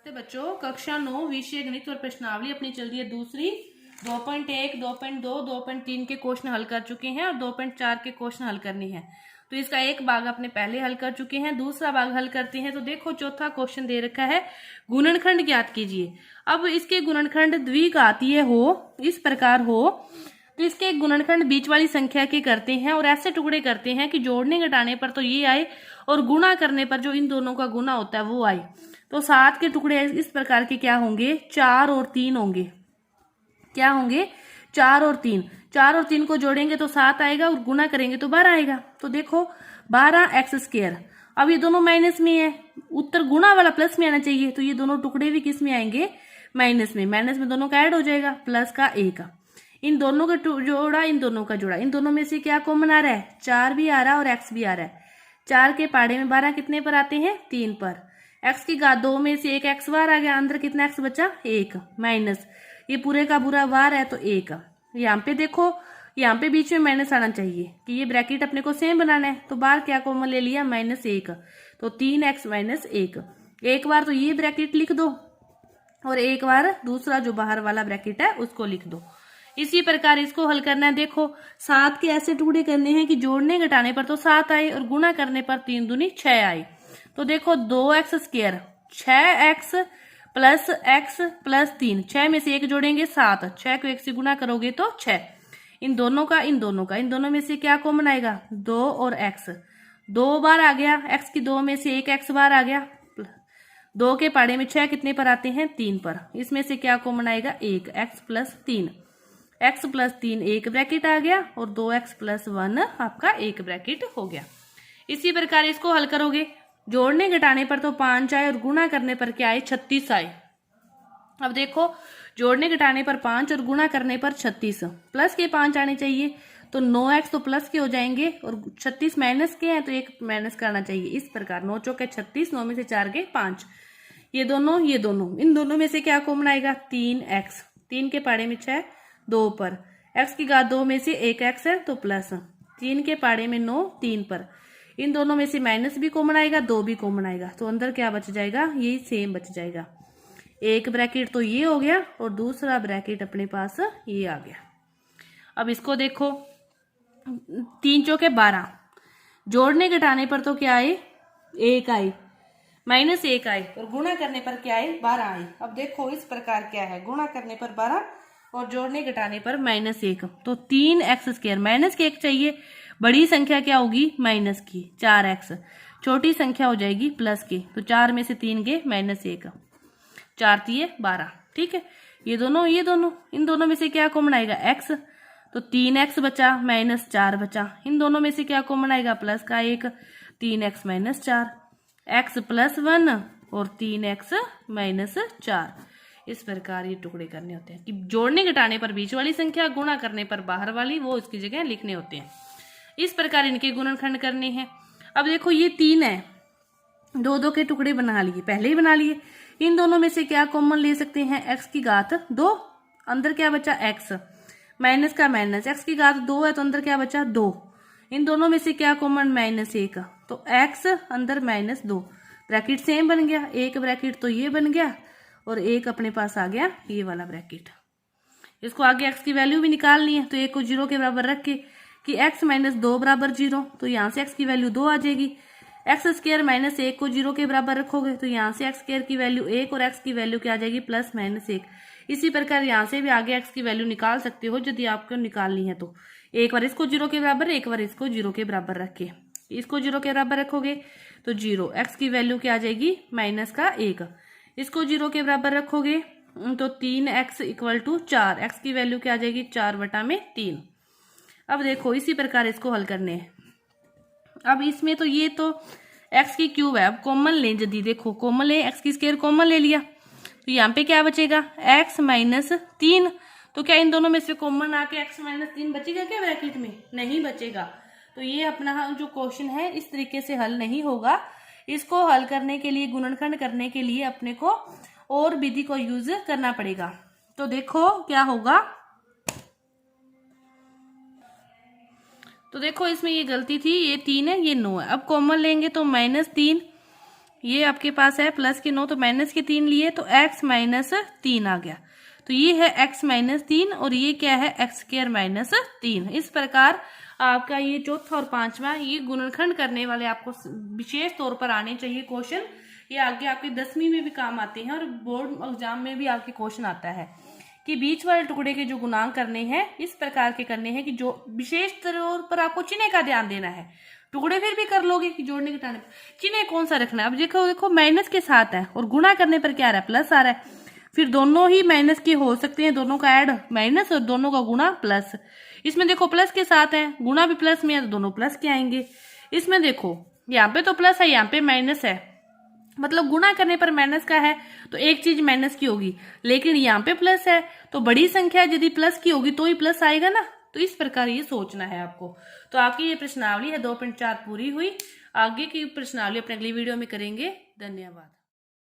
नमस्ते बच्चों, कक्षा 9 विषय गणित और प्रश्नावली अपनी चल रही है दूसरी। 2.1, 2.2, 2.3 के क्वेश्चन हल कर चुके हैं और 2.4 के क्वेश्चन हल करने हैं। तो इसका एक भाग अपने पहले हल कर चुके हैं, दूसरा भाग हल करते हैं। तो देखो चौथा क्वेश्चन दे रखा है, गुणनखंड ज्ञात कीजिए। अब इसके गुणनखंड द्विघातीय हो, इस प्रकार हो तो इसके गुणनखंड बीच वाली संख्या के करते हैं और ऐसे टुकड़े करते हैं कि जोड़ने घटाने पर तो ये आए और गुणा करने पर जो इन दोनों का गुना होता है वो आए। तो 7 के टुकड़े इस प्रकार के क्या होंगे, 4 और 3 होंगे। क्या होंगे, 4 और 3। 4 और 3 को जोड़ेंगे तो 7 आएगा और गुना करेंगे तो 12 आएगा। तो देखो 12x²। अब ये दोनों माइनस में है, उत्तर गुणा वाला प्लस में आना चाहिए। तो ये दोनों टुकड़े भी किस में आएंगे, माइनस में। माइनस में दोनों का ऐड हो जाएगा, प्लस का 1। इन दोनों का जोड़ा, इन दोनों का जोड़ा, इन दोनों में से क्या कॉमन आ रहा है, 4 भी आ रहा है और x भी आ रहा है। 4 के पाड़े में 12 कितने पर आते हैं, 3 पर। x की घात 2 में से 1 x बार आ गया, अंदर कितना x बचा, 1 माइनस ये पूरे का पूरा वार है तो 1। यहाँ पे देखो, यहाँ पे बीच में माइनस आना चाहिए कि ये ब्रैकेट अपने को सेम बनाना है। तो बार क्या कॉमन ले लिया, -1। तो 3x - 1। एक बार तो ये ब्रैकेट लिख दो और एक बार दूसरा जो बाहर वाला ब्रैकेट है उसको लिख दो। इसी प्रकार इसको हल करना है। देखो 7 के ऐसे टुकड़े करने हैं कि जोड़ने घटाने पर तो 7 आए और गुणा करने पर 3 दूनी 6 आए। तो देखो 2x², 6x plus x plus 3, 6 में से 1 जोड़ेंगे 7, 6 को 1 से गुणा करोगे तो 6। इन दोनों का, इन दोनों का, इन दोनों में से क्या कॉमन आएगा, 2 और x। 2 बार आ गया, x की 2 में से 1 x बार आ गया। 2 के पाड़े में 6 कितने पर आते हैं, 3 पर। इसमें से क्या कॉमन आएगा, 1 x प्लस 3। x प्लस 3 एक ब्रैकेट आ गया और 2x प्लस 1 आपका एक ब्रैकेट हो गया। इसी प्रकार इसको हल करोगे, जोड़ने घटाने पर तो 5 आए और गुणा करने पर क्या आए, 36 आए। अब देखो जोड़ने घटाने पर 5 और गुणा करने पर 36, प्लस के 5 आने चाहिए। तो 9x तो प्लस के हो जाएंगे और 36 माइनस के हैं तो एक माइनस करना चाहिए। इस प्रकार 9 चौके 36, 9 में से 4 गए 5। ये दोनों, ये दोनों, इन दोनों में से क्या कॉमन आएगा, 3x। 3 के पाड़े में 6, 2 पर। x की घात 2 में से 1 x है तो प्लस। 3 के पाड़े में 9, 3 पर। इन दोनों में से माइनस भी कॉमन आएगा, 2 भी कॉमन आएगा। तो अंदर क्या बच जाएगा, यही सेम बच जाएगा। एक ब्रैकेट तो ये हो गया और दूसरा ब्रैकेट अपने पास ये आ गया। अब इसको देखो, 3 चौके 12, जोड़ने घटाने पर तो क्या आए, 1 आए, -1 आए और गुणा करने पर क्या आए, 12 आए। अब देखो इस प्रकार क्या है, गुणा करने पर 12 और जोड़ने घटाने पर -1। तो 3x², माइनस के 1 चाहिए। बड़ी संख्या क्या होगी, माइनस की, 4x। छोटी संख्या हो जाएगी प्लस की, तो 4 में से 3 गए -1, 4 3 12। ठीक है, ये दोनों, ये दोनों, इन दोनों में से क्या कॉमन आएगा, x। तो 3x बचा, -4 बचा। इन दोनों में से क्या कॉमन आएगा, प्लस का 1, 3x - 4, x प्लस 1 और 3x - 4। इस प्रकार ये टुकड़े करने होते हैं कि जोड़ने घटाने पर बीच वाली संख्या, गुणा करने पर बाहर वाली, वो इसकी जगह लिखने होते हैं। इस प्रकार इनके गुणनखंड करने हैं। अब देखो ये 3 है, 2 के टुकड़े बना लिए, पहले ही बना लिए। इन दोनों में से क्या कॉमन ले सकते हैं, x की घात 2, अंदर क्या बचा, x, माइनस का माइनस, x की घात 2 है तो अंदर क्या बचा, 2। इन दोनों में से क्या कॉमन, -1, तो x अंदर -2, ब्रैकेट सेम बन गया। एक ब्रैकेट तो ये बन गया और एक अपने पास आ गया ये वाला ब्रैकेट। इसको आगे x की वैल्यू भी निकालनी है तो 1 को 0 के बराबर रख के कि x - 2 बराबर 0, तो यहाँ से x की वैल्यू 2 आ जाएगी। x² - 1 को 0 के बराबर रखोगे तो यहाँ से x² की वैल्यू 1 और x की वैल्यू क्या आ जाएगी, +-1। इसी प्रकार यहाँ से भी आगे x की वैल्यू निकाल सकते हो यदि आपको निकालनी है तो। एक बार इसको 0 के बराबर, एक बार इसको 0 के बराबर रख के, इसको 0 के बराबर रखोगे तो 0, x की वैल्यू क्या आ जाएगी, -1। इसको 0 के बराबर रखोगे तो 3x = 4, x की वैल्यू क्या आ जाएगी, 4/3। अब देखो इसी प्रकार इसको हल करने हैं। अब इसमें तो ये तो x की क्यूब है, अब कॉमन ले, यदि देखो कॉमन ले, x की स्क्वायर कॉमन ले लिया तो यहाँ पे क्या बचेगा, x - 3। तो क्या इन दोनों में से कॉमन आके x - 3 बचेगा क्या ब्रैकेट में, नहीं बचेगा। तो ये अपना जो क्वेश्चन है इस तरीके से हल नहीं होगा। इसको हल करने के लिए, गुणनखंड करने के लिए अपने को और विधि को यूज करना पड़ेगा। तो देखो क्या होगा, तो देखो इसमें ये गलती थी, ये 3 है, ये 9 है। अब कॉमन लेंगे तो -3, ये आपके पास है प्लस के 9 तो माइनस के 3 लिए तो x माइनस 3 आ गया। तो ये है x माइनस 3 और ये क्या है x स्क्वायर माइनस 3। इस प्रकार आपका ये चौथा और पांचवा ये गुणनखंड करने वाले आपको विशेष तौर पर आने चाहिए क्वेश्चन। ये आगे आपके 10वीं में भी काम आते हैं और बोर्ड एग्जाम में भी आपके क्वेश्चन आता है कि बीच वाले टुकड़े के जो गुणांक करने हैं इस प्रकार के करने हैं कि जो विशेष तौर पर आपको चिन्ह का ध्यान देना है। टुकड़े फिर भी कर लोगे कि जोड़ने के टाइम चिन्ह कौन सा रखना है। अब देखो माइनस के साथ है और गुणा करने पर क्या आ रहा है, प्लस आ रहा है। फिर दोनों ही माइनस के हो सकते हैं, दोनों का ऐड माइनस और दोनों का गुणा प्लस। इसमें देखो प्लस के साथ है, गुणा भी प्लस में है तो दोनों प्लस के आएंगे। इसमें देखो यहाँ पे तो प्लस है, यहाँ पे माइनस है, मतलब गुणा करने पर माइनस का है तो एक चीज माइनस की होगी, लेकिन यहाँ पे प्लस है तो बड़ी संख्या यदि प्लस की होगी तो ही प्लस आएगा ना। तो इस प्रकार ये सोचना है आपको। तो आपकी ये प्रश्नावली है 2.4 पूरी हुई। आगे की प्रश्नावली अपने अगली वीडियो में करेंगे। धन्यवाद।